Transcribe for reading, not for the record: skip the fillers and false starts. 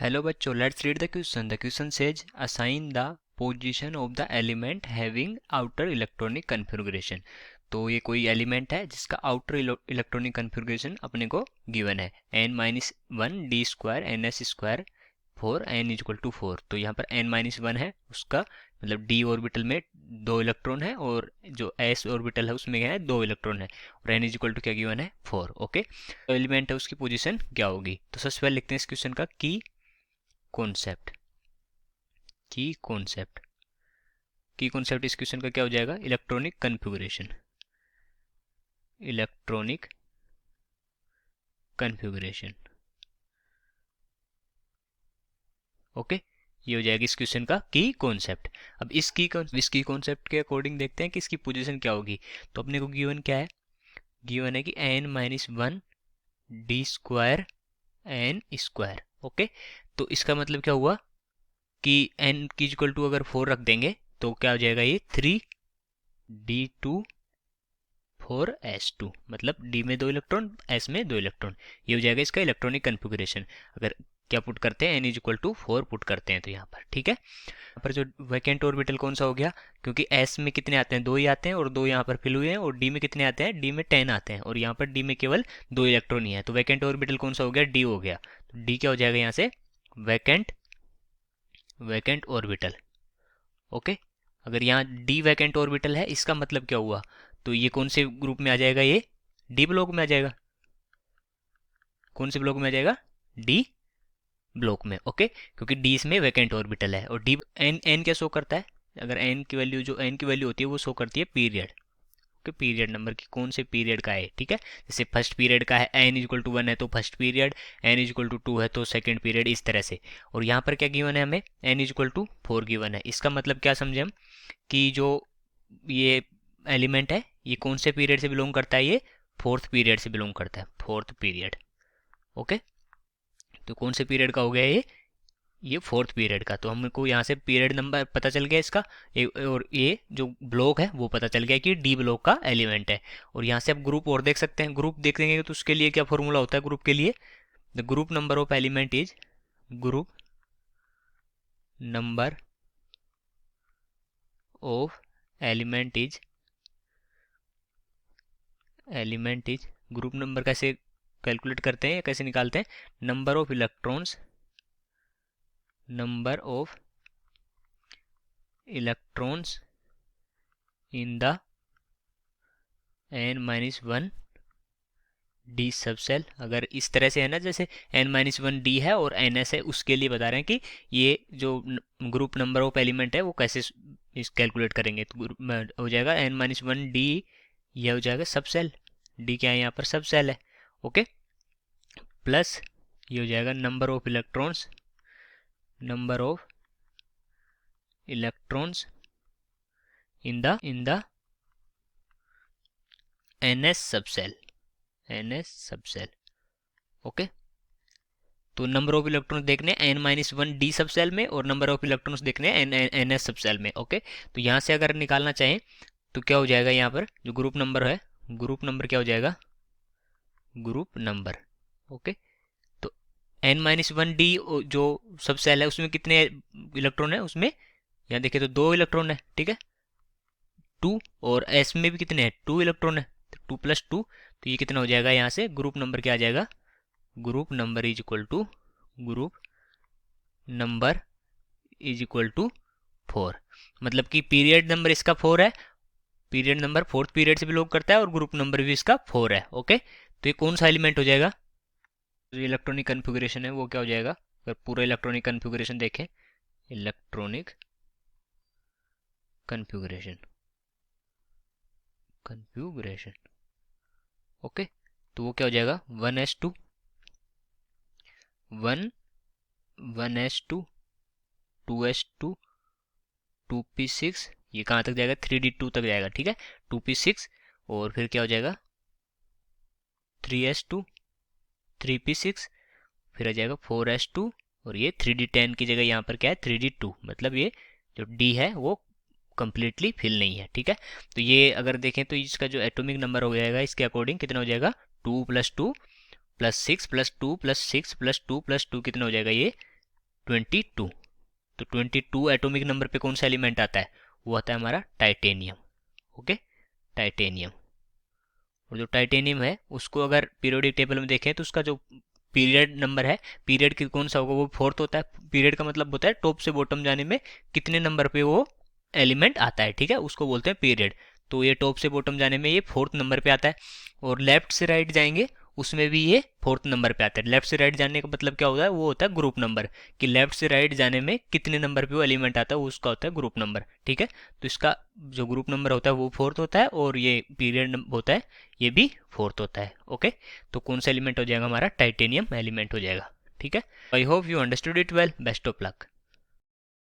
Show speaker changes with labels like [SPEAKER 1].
[SPEAKER 1] Hello बच्चों, let's read the question. The question says assign the position of the element having outer electronic configuration. तो ये कोई element है जिसका outer electronic configuration अपने को गिवन है n-1 d square N S square four n equal to 4। तो यहाँ पर n-1 है, उसका मतलब d ऑर्बिटल में 2 इलेक्ट्रॉन है और जो s ऑर्बिटल है उसमें क्या है 2 इलेक्ट्रॉन है और n इक्वल टू क्या गिवन है 4। ओके, तो एलिमेंट है उसकी पोजीशन क्या होगी। तो सबसे पहले लिखते हैं इस क्वेश्चन का की कॉन्सेप्ट। की कॉन्सेप्ट इस क्वेश्चन का क्या हो जाएगा, electronic configuration. Electronic configuration okay, ये हो जाएगा इस क्वेश्चन का की कॉन्सेप्ट। अब इस की कॉन्सेप्ट के अकॉर्डिंग देखते हैं कि इसकी पोजीशन क्या होगी। तो अपने को गिवन क्या है, गिवन है कि n-1 d square n square. Okay, तो इसका मतलब क्या हुआ कि n की इक्वल टू अगर 4 रख देंगे तो क्या हो जाएगा, ये 3d2 4s2, मतलब d में 2 इलेक्ट्रॉन s में 2 इलेक्ट्रॉन। ये हो जाएगा इसका इलेक्ट्रॉनिक कन्फिगरेशन। अगर क्या पुट करते हैं n इक्वल टू 4 पुट करते हैं तो यहाँ पर ठीक है। यहाँ पर जो वैकेंट ऑर्बिटल कौन सा हो गया, क्योंकि s में कितने आते हैं 2 ही आते हैं और 2 यहाँ पर फिल हुए हैं, और d में कितने आते हैं, d में 10 आते हैं और यहाँ पर d में केवल 2 इलेक्ट्रॉन ही है। तो वैकेंट ऑर्बिटल कौन सा हो गया, d हो गया। तो d क्या हो जाएगा यहाँ से, वैकेंट ऑर्बिटल। ओके, अगर यहाँ डी वैकेंट ऑर्बिटल है इसका मतलब क्या हुआ, तो ये कौन से ग्रुप में आ जाएगा, ये डी ब्लॉक में आ जाएगा। कौन से ब्लॉक में आ जाएगा, डी ब्लॉक में। ओके, क्योंकि डी इसमें वैकेंट ऑर्बिटल है और डी एन एन क्या शो करता है, अगर एन की वैल्यू जो एन की वैल्यू होती है वो शो करती है पीरियड के पीरियड नंबर की, कौन से पीरियड का है। ठीक है, जैसे फर्स्ट पीरियड का है एन इक्वल टू 1 है तो first period, N equal to 2 है तो सेकंड पीरियड, इस तरह से। और यहाँ पर क्या गिवन है हमें, एन इक्वल टू 4 गिवन है। इसका मतलब क्या समझे हम, कि जो ये एलिमेंट है ये कौन से पीरियड से बिलोंग करता है, ये फोर्थ पीरियड से बिलोंग करता है, फोर्थ पीरियड। ओके, तो कौन से पीरियड का हो गया ये फोर्थ पीरियड का। तो हमको यहाँ से पीरियड नंबर पता चल गया इसका, और ये जो ब्लॉक है वो पता चल गया कि डी ब्लॉक का एलिमेंट है। और यहाँ से आप ग्रुप और देख सकते हैं, ग्रुप देख देंगे तो उसके लिए क्या फॉर्मूला होता है ग्रुप के लिए, the group number of element is, group number of element is group number कैसे कैलकुलेट करते हैं या कैसे निकालते हैं, number of electrons in the n-1 D सब सेल। अगर इस तरह से है ना, जैसे n-1 डी है और ns है, उसके लिए बता रहे हैं कि ये जो ग्रुप नंबर ऑफ एलिमेंट है वो कैसे इस कैलकुलेट करेंगे। तो हो जाएगा n-1 डी, ये हो जाएगा सब सेल, डी क्या है यहाँ पर, सब सेल है। ओके, प्लस ये हो जाएगा number of electrons in the ns सब सेल। ओके, तो नंबर ऑफ इलेक्ट्रॉन्स देखने n-1 डी सब सेल में और नंबर ऑफ इलेक्ट्रॉन्स देखने ns सब सेल में। ओके, तो यहाँ से अगर निकालना चाहें तो क्या हो जाएगा, यहाँ पर जो ग्रुप नंबर है, ग्रुप नंबर क्या हो जाएगा, ग्रुप नंबर। ओके, तो n-1 डी जो सब सेल है उसमें कितने इलेक्ट्रॉन है, उसमें यहाँ देखिए तो 2 इलेक्ट्रॉन है। ठीक है, 2, और s में भी कितने हैं, 2 इलेक्ट्रॉन है, तो 2 + 2, तो ये कितना हो जाएगा, यहाँ से ग्रुप नंबर क्या आ जाएगा, group number is equal to 4। मतलब कि पीरियड नंबर इसका 4 है, पीरियड नंबर फोर्थ पीरियड से बिलोंग करता है और ग्रुप नंबर भी इसका 4 है। ओके, तो ये कौन सा एलिमेंट हो जाएगा, जो इलेक्ट्रॉनिक कन्फिगरेशन है वो क्या हो जाएगा, अगर पूरा इलेक्ट्रॉनिक कन्फिगरेशन देखें, इलेक्ट्रॉनिक कन्फिगरेशन ओके, तो वो क्या हो जाएगा, 1s2 2s2 2p6, ये कहाँ तक जाएगा, 3d2 तक जाएगा। ठीक है, 2p6 और फिर क्या हो जाएगा 3s2 3p6, फिर आ जाएगा 4s2 और ये 3d10 की जगह यहाँ पर क्या है 3d2, मतलब ये जो d है वो कंप्लीटली फिल नहीं है। ठीक है, तो ये अगर देखें तो इसका जो एटॉमिक नंबर हो जाएगा इसके अकॉर्डिंग कितना हो जाएगा, 2 + 2 + 6 + 2 + 6 + 2 + 2 कितना हो जाएगा, ये 22। तो 22 एटॉमिक नंबर पे कौन सा एलिमेंट आता है? वो आता है हमारा टाइटेनियम। Okay, titanium. और जो टाइटेनियम है उसको अगर पीरियोडिक टेबल में देखें तो उसका जो पीरियड नंबर है, पीरियड की कौन सा होगा? वो फोर्थ होता है। पीरियड का मतलब होता है टॉप से बॉटम जाने में कितने नंबर पे वो एलिमेंट आता है, ठीक है, उसको बोलते हैं पीरियड। तो ये टॉप से बॉटम जाने में ये फोर्थ नंबर पे आता है। और लेफ्ट से राइट जाएंगे उसमें भी ये फोर्थ नंबर पे आता है। लेफ्ट से राइट जाने का मतलब क्या होता है? वो होता है ग्रुप नंबर, कि लेफ्ट से राइट जाने में कितने नंबर पे वो एलिमेंट आता है, वो उसका होता है ग्रुप नंबर, ठीक है। तो इसका जो ग्रुप नंबर होता है वो फोर्थ होता है, और ये पीरियड होता है ये भी फोर्थ होता है। ओके, तो कौन सा एलिमेंट हो जाएगा हमारा? टाइटेनियम एलिमेंट हो जाएगा, ठीक है। I hope you understood it well. Best of luck.